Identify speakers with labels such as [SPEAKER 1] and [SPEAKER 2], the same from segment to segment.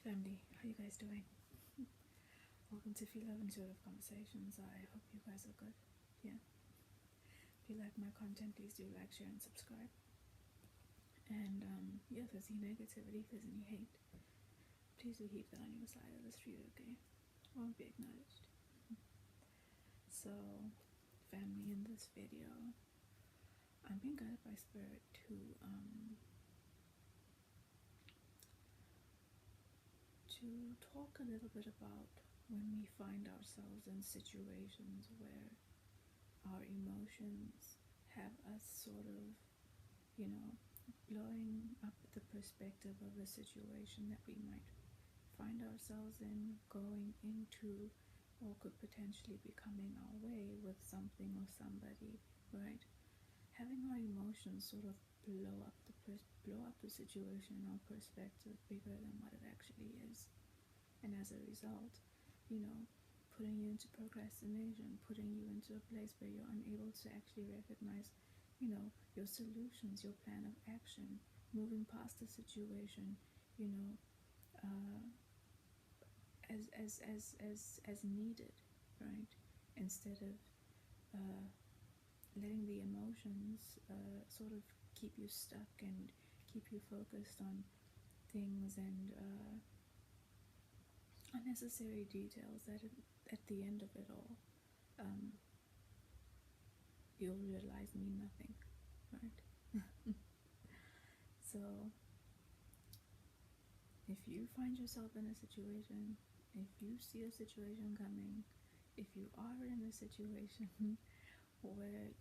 [SPEAKER 1] family, how you guys doing? Welcome to Phie.Love Intuitive Conversations. I hope you guys are good. Yeah. If you like my content, please do like, share, and subscribe. And yeah, if there's any negativity, if there's any hate, please do keep that on your side of the street, okay? Won't be acknowledged. So, family, in this video, I'm being guided by Spirit to talk a little bit about when we find ourselves in situations where our emotions have us sort of, blowing up the perspective of a situation that we might find ourselves in, going into, or could potentially be coming our way with something or somebody, right? Having our emotions sort of blow up the situation in our perspective bigger than what it actually is. And as a result, putting you into procrastination, putting you into a place where you're unable to actually recognize, your solutions, your plan of action, moving past the situation, as needed, right? Instead of letting the emotions sort of keep you stuck and keep you focused on things and unnecessary details that at the end of it all, you'll realize mean nothing, right? So if you find yourself in a situation, if you see a situation coming, if you are in a situation where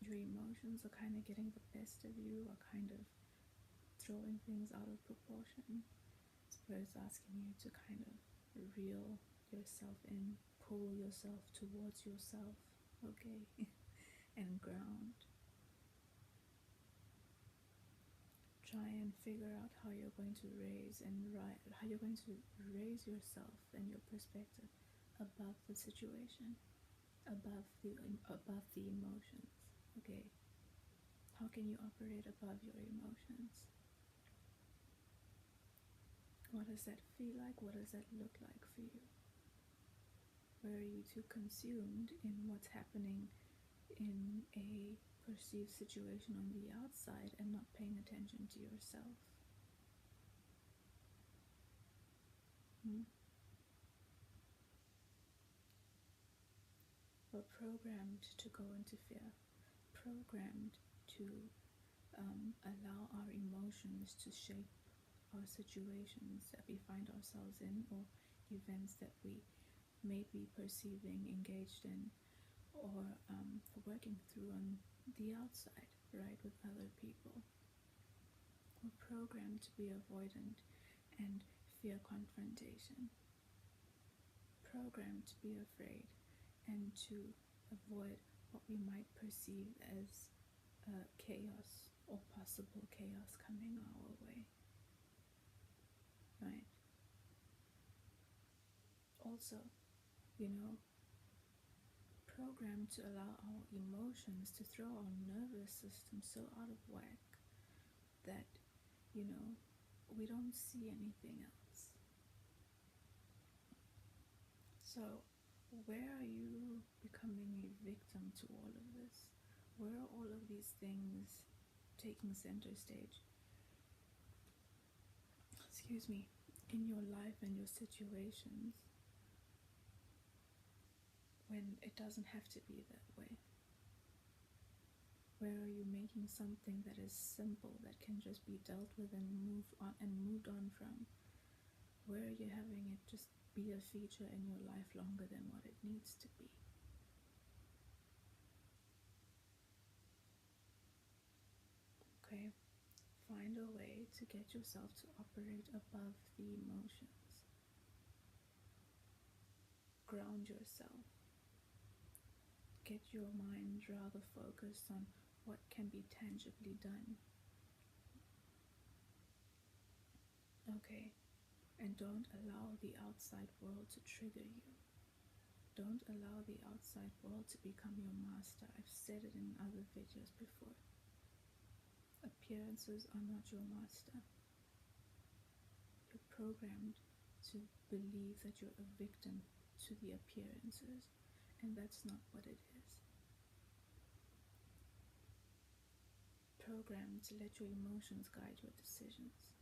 [SPEAKER 1] your emotions are kind of getting the best of you, or kind of throwing things out of proportion, Spirit's asking you to kind of reel yourself in, pull yourself towards yourself, okay? And ground. Try and figure out how you're going to raise yourself and your perspective above the situation, above the emotions, okay? How can you operate above your emotions? What does that feel like? What does that look like for you? Where are you too consumed in what's happening in a perceived situation on the outside and not paying attention to yourself? We're programmed to go into fear, programmed to allow our emotions to shape our situations that we find ourselves in, or events that we may be perceiving, engaged in, or working through on the outside, right, with other people. We're programmed to be avoidant and fear confrontation, programmed to be afraid and to avoid what we might perceive as chaos or possible chaos coming our way, right? Also, programmed to allow our emotions to throw our nervous system so out of whack that, we don't see anything else. So, where are you becoming a victim to all of this? Where are all of these things taking center stage, in your life and your situations, when it doesn't have to be that way? Where are you making something that is simple, that can just be dealt with and moved on from? Where are you having it just be a feature in your life longer than what it needs to be? Okay, find a way to get yourself to operate above the emotions. Ground yourself. Get your mind rather focused on what can be tangibly done. Okay, and don't allow the outside world to trigger you. Don't allow the outside world to become your master. I've said it in other videos before. Appearances are not your master. Your programmed to believe that you're a victim to the appearances, and that's not what it is. Programmed to let your emotions guide your decisions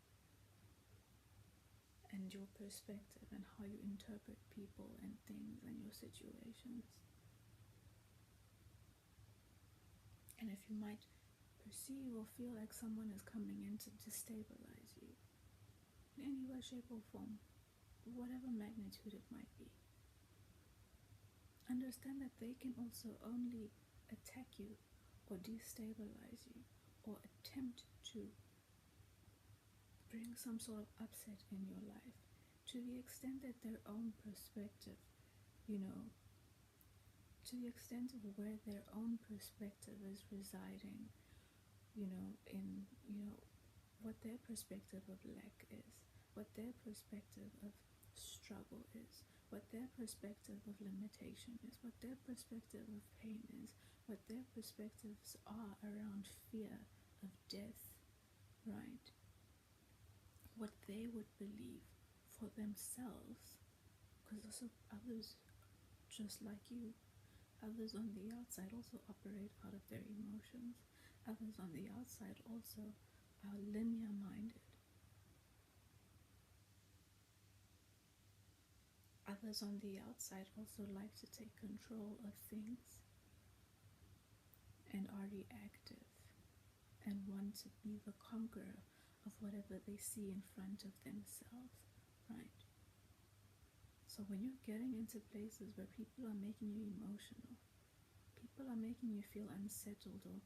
[SPEAKER 1] and your perspective and how you interpret people and things and your situations. And if you might perceive or feel like someone is coming in to destabilize you in any way, shape, or form, whatever magnitude it might be, understand that they can also only attack you or destabilize you or attempt to bring some sort of upset in your life to the extent that their own perspective, to the extent of where their own perspective is residing, in, what their perspective of lack is, what their perspective of struggle is, what their perspective of limitation is, what their perspective of pain is, what their perspectives are around fear of death, right? What they would believe for themselves, because also others, just like you, others on the outside also operate out of their emotions. Others on the outside also are linear-minded. Others on the outside also like to take control of things and are reactive and want to be the conqueror of whatever they see in front of themselves, right? So when you're getting into places where people are making you emotional, people are making you feel unsettled or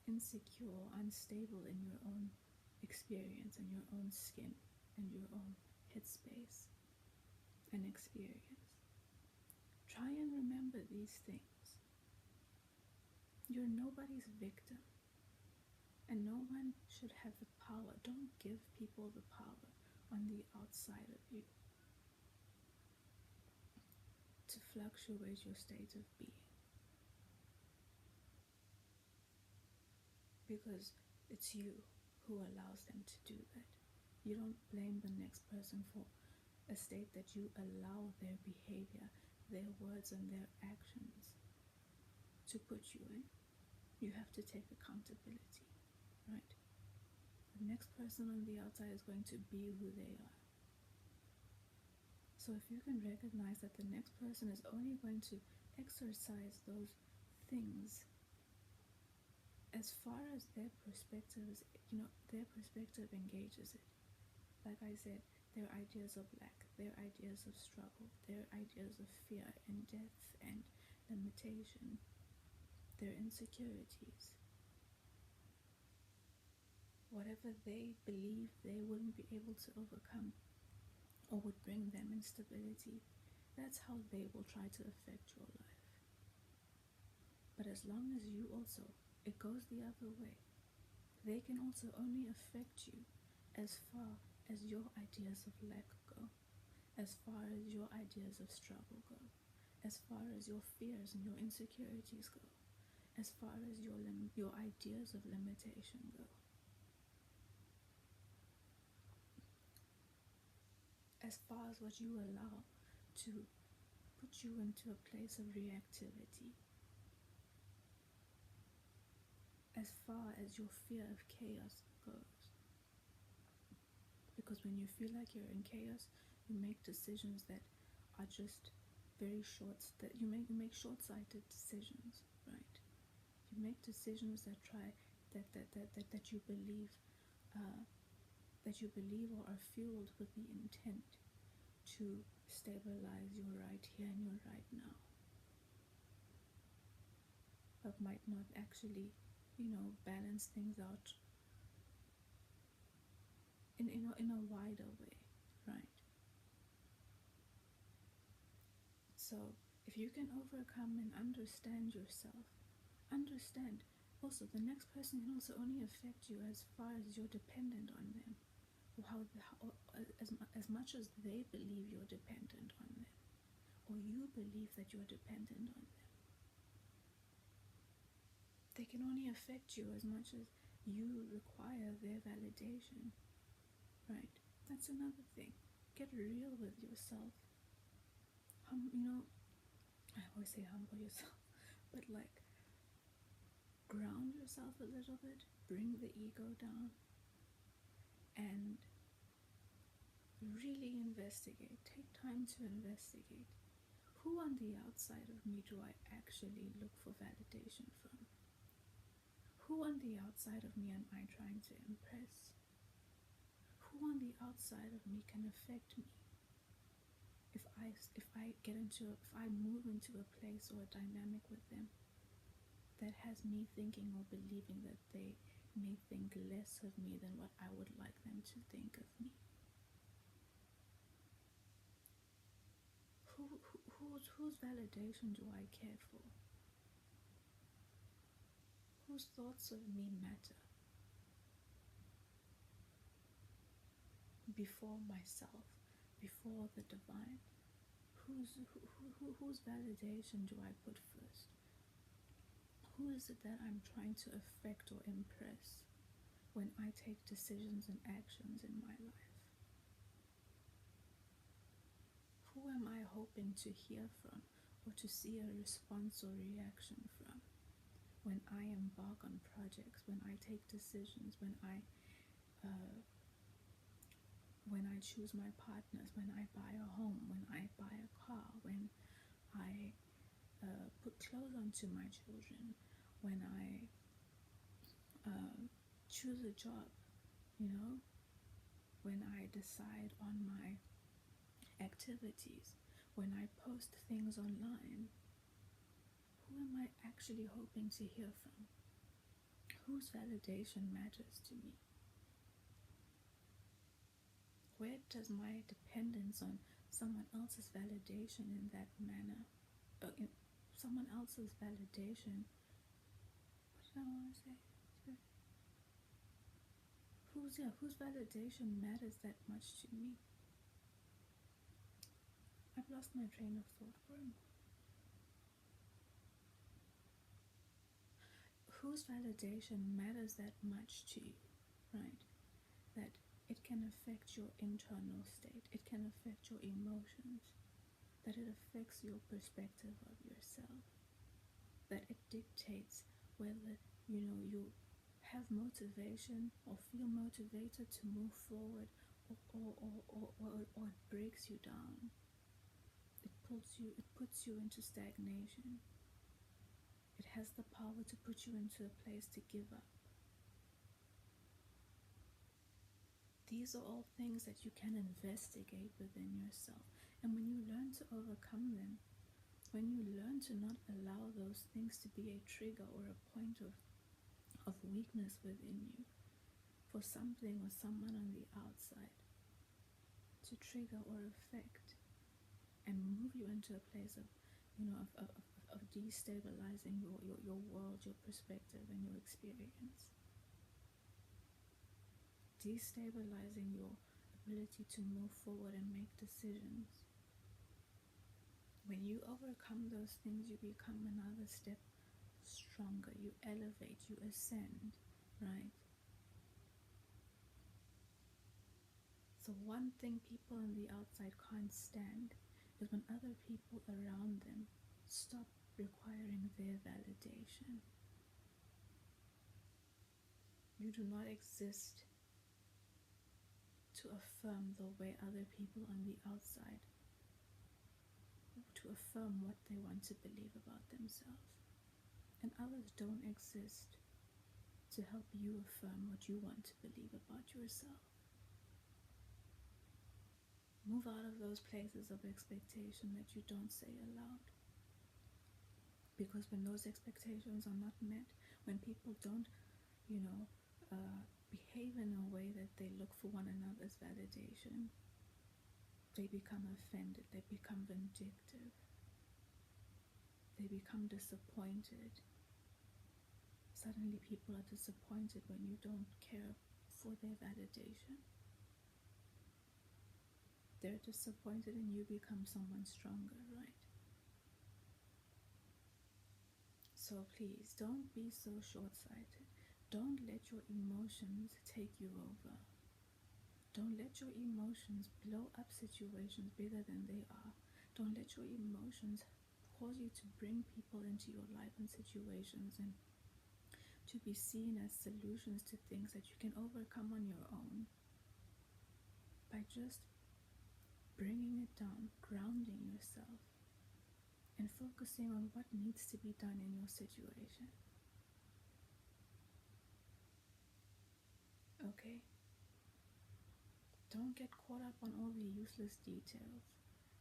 [SPEAKER 1] insecure or unstable in your own experience and your own skin and your own headspace and experience, try and remember these things. You're nobody's victim. And no one should have the power. Don't give people the power on the outside of you to fluctuate your state of being. Because it's you who allows them to do that. You don't blame the next person for a state that you allow their behavior, their words, and their actions to put you in. You have to take accountability. Right? The next person on the outside is going to be who they are. So if you can recognize that the next person is only going to exercise those things as far as their perspective is, their perspective engages it. Like I said, their ideas of lack, their ideas of struggle, their ideas of fear and death and limitation, their insecurities, whatever they believe they wouldn't be able to overcome or would bring them instability, that's how they will try to affect your life. But as long as you also, it goes the other way. They can also only affect you as far as your ideas of lack go, as far as your ideas of struggle go, as far as your fears and your insecurities go, as far as your ideas of limitation go. As far as what you allow to put you into a place of reactivity, as far as your fear of chaos goes. Because when you feel like you're in chaos, you make decisions that are just very short, that you make short-sighted decisions, right? You make decisions that you believe or are fueled with the intent to stabilize your right here and your right now, but might not actually, balance things out in a wider way, right? So if you can overcome and understand yourself, understand also the next person can also only affect you as far as you're dependent on them, or as much as they believe you're dependent on them, or you believe that you're dependent on them. They can only affect you as much as you require their validation, right? That's another thing. get real with yourself. I always say humble yourself, but like ground yourself a little bit, bring the ego down, and really investigate. Take time to investigate. Who on the outside of me do I actually look for validation from? Who on the outside of me am I trying to impress? Who on the outside of me can affect me? If I move into a place or a dynamic with them that has me thinking or believing that they may think less of me than what I would like them to think of me. Whose validation do I care for? Whose thoughts of me matter before myself, before the divine? Whose validation do I put first? Who is it that I'm trying to affect or impress when I take decisions and actions in my life? Who am I hoping to hear from or to see a response or reaction from when I embark on projects, when I take decisions, when I choose my partners, when I buy a home, when I buy a car, when I put clothes onto my children, when I choose a job, when I decide on my activities, when I post things online? Who am I actually hoping to hear from? Whose validation matters to me? Where does my dependence on someone else's validation in that manner, someone else's validation, what did I want to say? Whose validation matters that much to me? I've lost my train of thought for a moment. Whose validation matters that much to you, right? That it can affect your internal state, it can affect your emotions, that it affects your perspective of yourself, that it dictates whether you have motivation or feel motivated to move forward, or it breaks you down. It puts you into stagnation. It has the power to put you into a place to give up. These are all things that you can investigate within yourself. And when you learn to overcome them, when you learn to not allow those things to be a trigger or a point of weakness within you for something or someone on the outside to trigger or affect and move you into a place of destabilizing your world, your perspective, and your experience, destabilizing your ability to move forward and make decisions. When you overcome those things, you become another step stronger, you elevate, you ascend, right? So one thing people on the outside can't stand is when other people around them stop requiring their validation. You do not exist to affirm the way other people on the outside, to affirm what they want to believe about themselves. And others don't exist to help you affirm what you want to believe about yourself. Move out of those places of expectation that you don't say aloud. Because when those expectations are not met, when people don't, behave in a way that they look for one another's validation, they become offended, they become vindictive, they become disappointed. Suddenly people are disappointed when you don't care for their validation. They're disappointed and you become someone stronger, right? So please, don't be so short-sighted. Don't let your emotions take you over. Don't let your emotions blow up situations bigger than they are. Don't let your emotions cause you to bring people into your life and situations and to be seen as solutions to things that you can overcome on your own by just bringing it down, grounding yourself, and focusing on what needs to be done in your situation. Okay? Don't get caught up on all the useless details.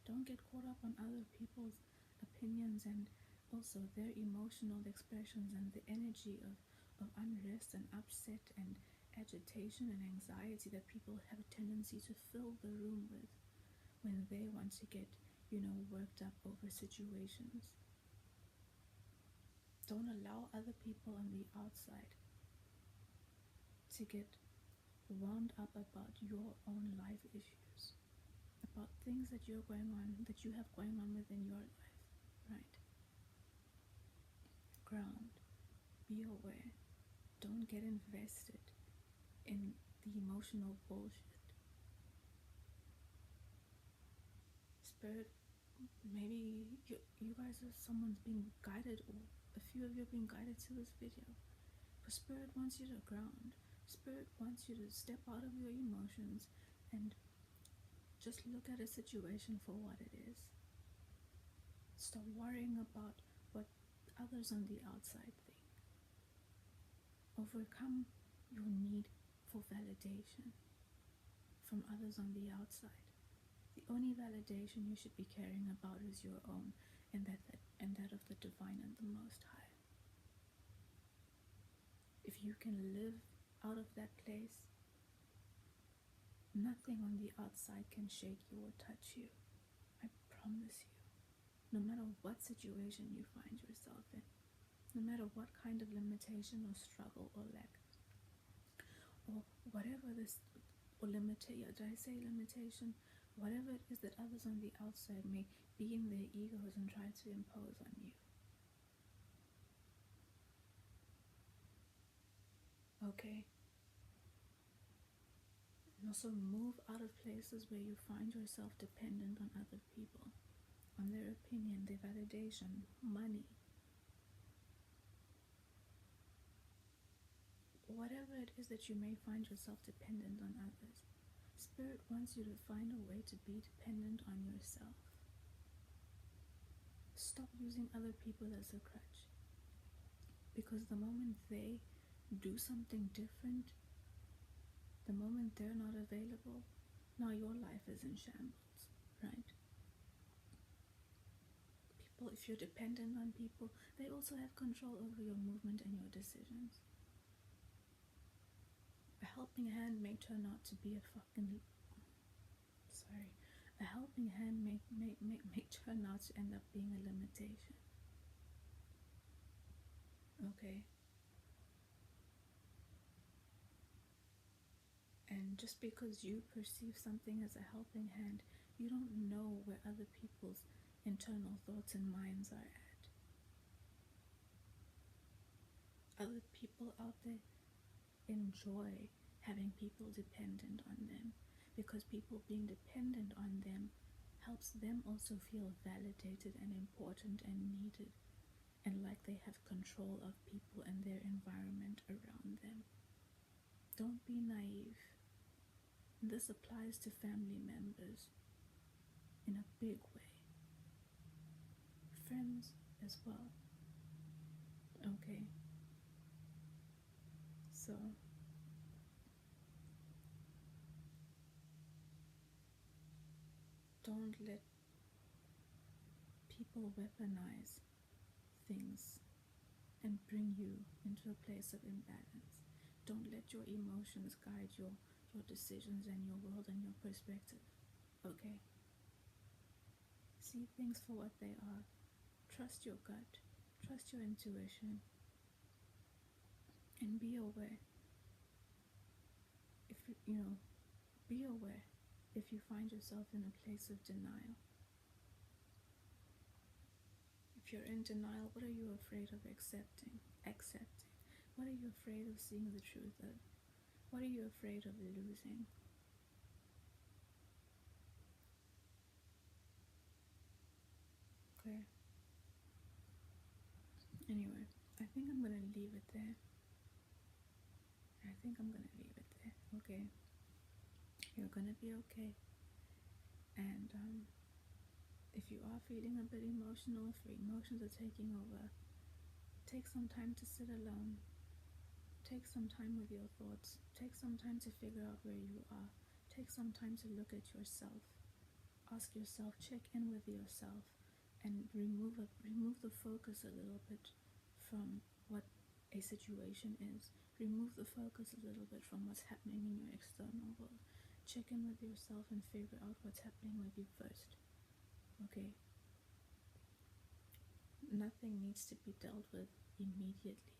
[SPEAKER 1] Don't get caught up on other people's opinions and also their emotional expressions and the energy of unrest and upset and agitation and anxiety that people have a tendency to fill the room with when they want to get, worked up over situations. Don't allow other people on the outside to get wound up about your own life issues, about things that you have going on within your life, right? Ground, be aware. Don't get invested in the emotional bullshit. Spirit, maybe you guys are someone's being guided, or a few of you are being guided to this video. But Spirit wants you to ground. Spirit wants you to step out of your emotions and just look at a situation for what it is. Stop worrying about what others on the outside think. Overcome your need for validation from others on the outside. The only validation you should be caring about is your own and that of the divine and the Most High. If you can live out of that place, nothing on the outside can shake you or touch you. I promise you. No matter what situation you find yourself in, no matter what kind of limitation or struggle or lack, or whatever this, or limitation, whatever it is that others on the outside may be in their egos and try to impose on you. Okay? And also move out of places where you find yourself dependent on other people, on their opinion, their validation, money. Whatever it is that you may find yourself dependent on others, Spirit wants you to find a way to be dependent on yourself. Stop using other people as a crutch. Because the moment they do something different, the moment they're not available, now your life is in shambles, right? People, if you're dependent on people, they also have control over your movement and your decisions. A helping hand may turn out to be a helping hand may turn out to end up being a limitation. Okay? And just because you perceive something as a helping hand, you don't know where other people's internal thoughts and minds are at. Other people out there enjoy having people dependent on them, because people being dependent on them helps them also feel validated and important and needed, and like they have control of people and their environment around them. Don't be naive. This applies to family members in a big way. Friends as well. Okay. So don't let people weaponize things and bring you into a place of imbalance. Don't let your emotions guide your decisions and your world and your perspective. Okay? See things for what they are. Trust your gut. Trust your intuition. And be aware. Be aware if you find yourself in a place of denial. If you're in denial, what are you afraid of accepting? What are you afraid of seeing the truth of? What are you afraid of losing? think I'm gonna leave it there. Okay, you're gonna be okay. And if you are feeling a bit emotional, if your emotions are taking over, take some time to sit alone. Take some time with your thoughts. Take some time to figure out where you are. Take some time to look at yourself. Ask yourself, check in with yourself, and remove the focus a little bit from what a situation is. Remove the focus a little bit from what's happening in your external world. Check in with yourself and figure out what's happening with you first. Okay? Nothing needs to be dealt with immediately.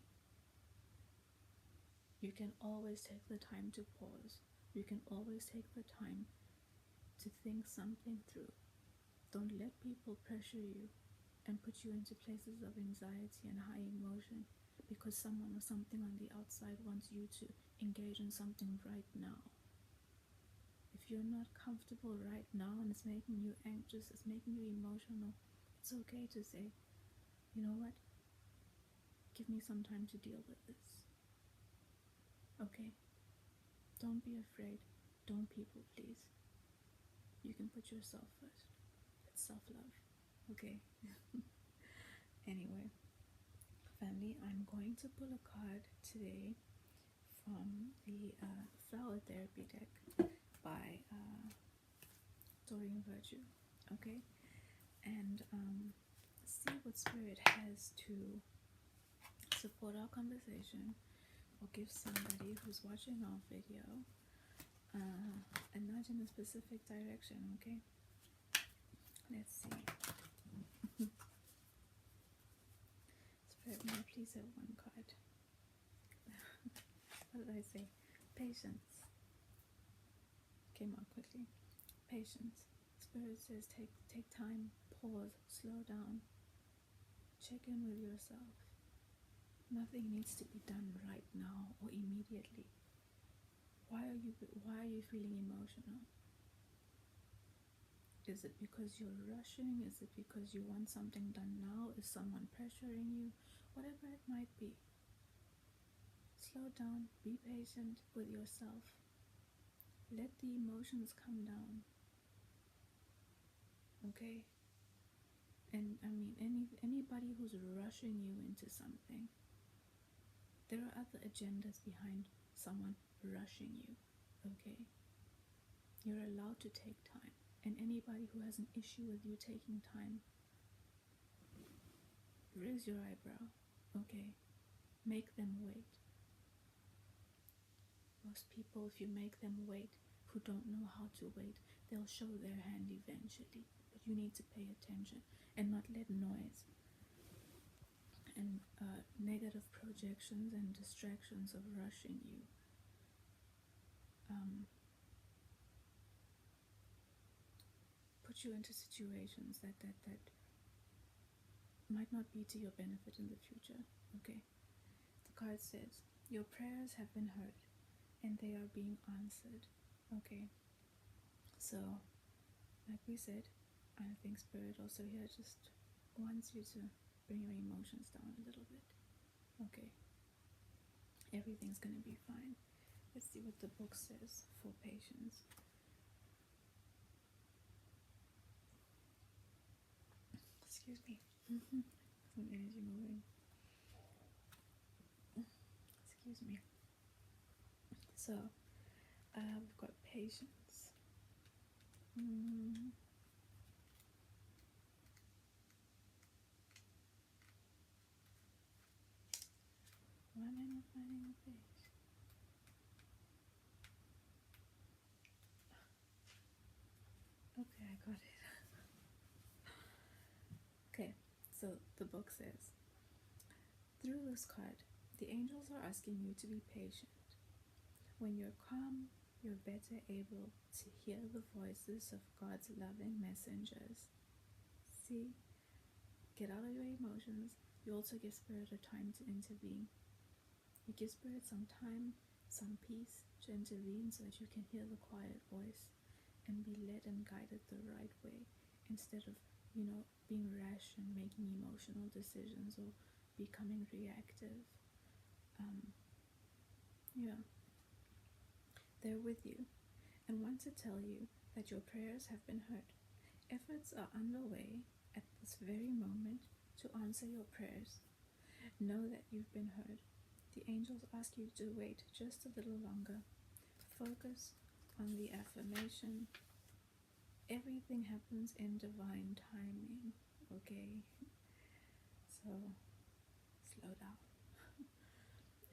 [SPEAKER 1] You can always take the time to pause. You can always take the time to think something through. Don't let people pressure you and put you into places of anxiety and high emotion because someone or something on the outside wants you to engage in something right now. If you're not comfortable right now and it's making you anxious, it's making you emotional, it's okay to say, you know what? Give me some time to deal with this. Okay? Don't be afraid. Don't people please. You can put yourself first. It's self-love. Okay? Anyway, family, I'm going to pull a card today from the Flower Therapy deck by Doreen Virtue. Okay? And see what Spirit has to support our conversation or give somebody who's watching our video a nudge in a specific direction. Okay? Let's see. Spirit, may I please have one card? What did I say? Patience. Came out quickly. Patience. Spirit says take time, pause, slow down, check in with yourself. Nothing needs to be done right now or immediately. Why are you feeling emotional? Is it because you're rushing? Is it because you want something done now? Is someone pressuring you? Whatever it might be. Slow down, be patient with yourself. Let the emotions come down. Okay? And I mean, anybody who's rushing you into something, there are other agendas behind someone rushing you. Okay? You're allowed to take time. And anybody who has an issue with you taking time, raise your eyebrow. Okay? Make them wait. Most people, if you make them wait, who don't know how to wait, they'll show their hand eventually. But you need to pay attention and not let noise and negative projections and distractions of rushing you put you into situations that might not be to your benefit in the future. Okay? The card says, your prayers have been heard and they are being answered. Okay? So, like we said, I think Spirit also here just wants you to bring your emotions down a little bit. Okay? Everything's gonna be fine. Let's see what the book says for patience. Excuse me. Some energy moving. Excuse me. So, we've got patience. Why am I not finding the page? Okay, I got it. Okay, so the book says, through this card, the angels are asking you to be patient. When you're calm, you're better able to hear the voices of God's loving messengers. See? Get out of your emotions. You also give Spirit a time to intervene. You give Spirit some time, some peace to intervene so that you can hear the quiet voice and be led and guided the right way instead of, being rash and making emotional decisions or becoming reactive. Yeah, they're with you and want to tell you that your prayers have been heard. Efforts are underway at this very moment to answer your prayers. Know that you've been heard. The angels ask you to wait just a little longer. Focus on the affirmation. Everything happens in divine timing, okay? So, slow down.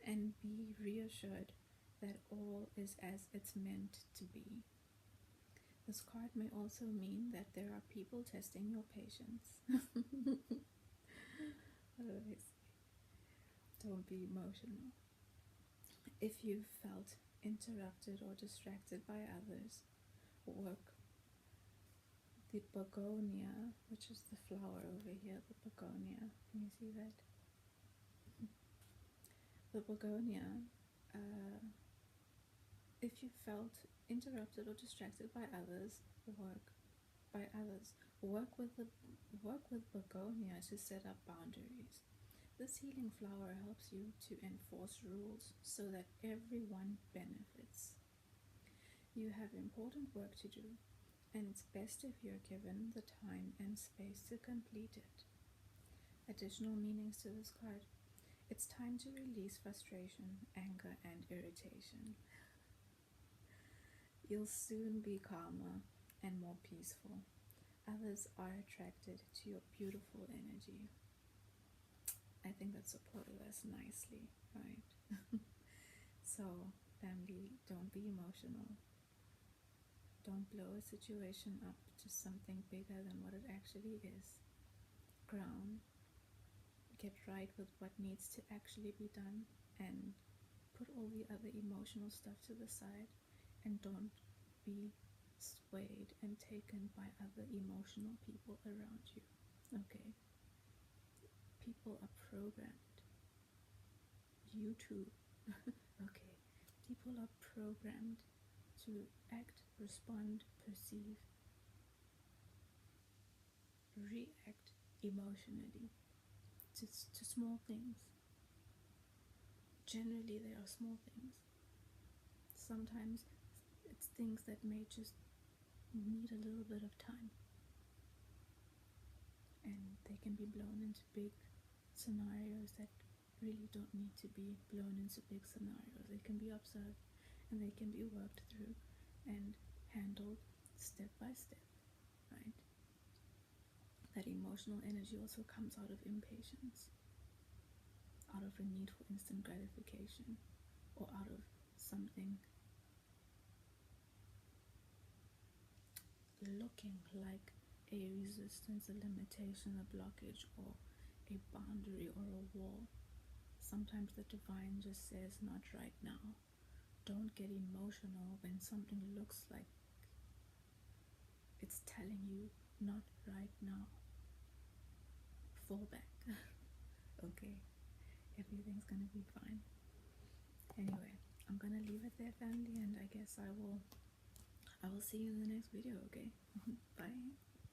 [SPEAKER 1] And be reassured that all is as it's meant to be. This card may also mean that there are people testing your patience. Don't be emotional. If you felt interrupted or distracted by others, work. The begonia, which is the flower over here, the begonia, can you see that? The begonia, if you felt interrupted or distracted by others, work with begonia to set up boundaries. This healing flower helps you to enforce rules so that everyone benefits. You have important work to do, and it's best if you're given the time and space to complete it. Additional meanings to this card. It's time to release frustration, anger, and irritation. You'll soon be calmer and more peaceful. Others are attracted to your beautiful energy. I think that supported us nicely, right? So, family, don't be emotional. Don't blow a situation up to something bigger than what it actually is. Ground. Get right with what needs to actually be done, and put all the other emotional stuff to the side, and don't be swayed and taken by other emotional people around you. Okay? People are programmed. You too. Okay? People are programmed to act, respond, perceive, react emotionally to small things. Generally, they are small things. Sometimes it's things that may just need a little bit of time, and they can be blown into big scenarios that really don't need to be blown into big scenarios. They can be observed, and they can be worked through and handled step by step, right? That emotional energy also comes out of impatience, out of a need for instant gratification, or out of something looking like a resistance, a limitation, a blockage, or a boundary or a wall. Sometimes the divine just says, not right now. Don't get emotional when something looks like it's telling you, not right now. Fall back. Okay, everything's gonna be fine. Anyway, I'm gonna leave it there, family, and I guess I will see you in the next video. Okay. Bye.